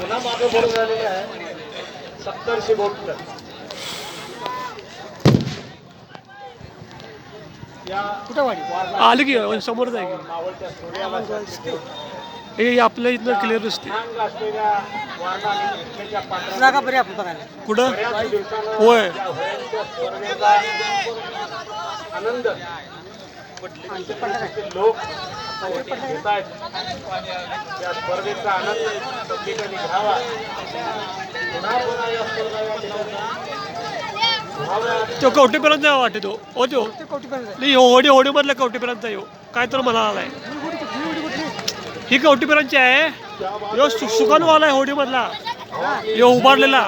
पुन्हा मागे बरोबर झालेले आहे 70 बोट या कुठं वाडी आलं की समोर जाय की मावळत्या सोन्याला हे आपल्या इथनं क्लिअर दिसते अंग असलेल्या वारणा आणि कृष्णेच्या पात्रात जागा बरी आपण बघायला कुठं बऱ्याच दिवसानं होय या होळ्यांच्या स्पर्धेचा आनंद लोक घेत आहेत या स्पर्धेचा आनंद प्रत्येकाने घ्यावा पुन्हा पुन्हा या स्पर्धा या ठिकाणी व्हाव्या. तो कवटेपर्यंत वाटतो हो तो ते कोटीपर्यंत नाही होडी होडीमधल्या कवटेपर्यंत येऊ काय तर मला आलाय ही कवटेपर्यंतची आहे यो सुकानवाला आहे होडीमधला यो उभारलेला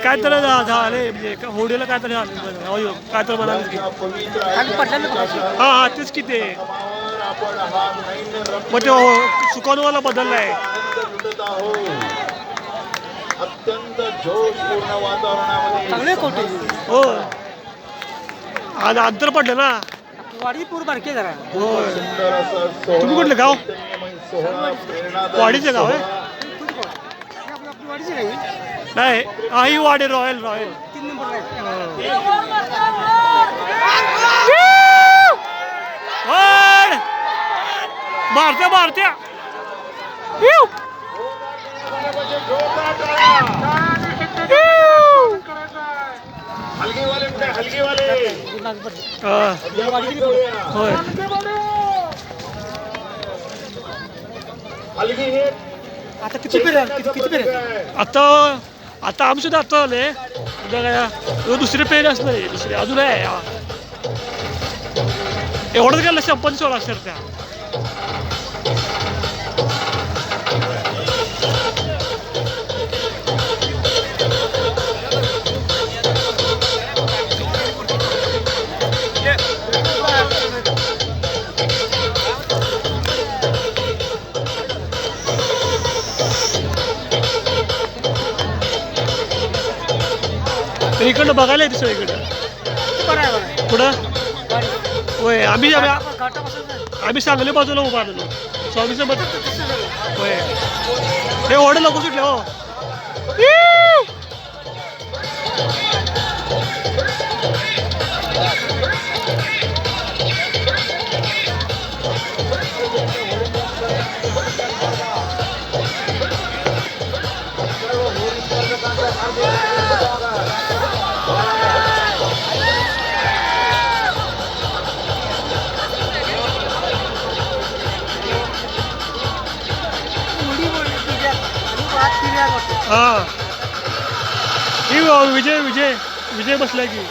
काय तर झाले म्हणजे होडीला काय तर झालं हो यो काय तर म्हणाले की खाली पडलेलं हा हा तेच किती मग ते सुकानवाला बदललाय अत्यंत जोशपूर्ण वातावरणामध्ये चांगले कोटी हो आणि अंतर पडलं ना वाडी पूर बारके जरा होय सुंदर असं तुम्ही कुठलं गाव सोहळा प्रेरणादायी वाडीचं गाव आहे आपली वाडीची नाही नाही हा ही वाडी रॉयल रॉयल 3 नंबर नाही वाड मारत्या मारत्या हलगीवाले कुठे हलगीवाले होय हलगी हे आता किती पेर किती पेर आता आता आम्ही सुद्धा आता आले उद्या काय दुसरी पेन असणार आहे दुसरी अजून आहे एवढंच गेलं 56 असेल त्या इकडनं बघायला येते सगळीकडं बरं आहे बरं कुठं होय आम्ही सांगली बाजूला उभारलेलो स्वामीचं मत होय हे ओढे लोक सुटले हो हा ही विजय विजय विजय बसला की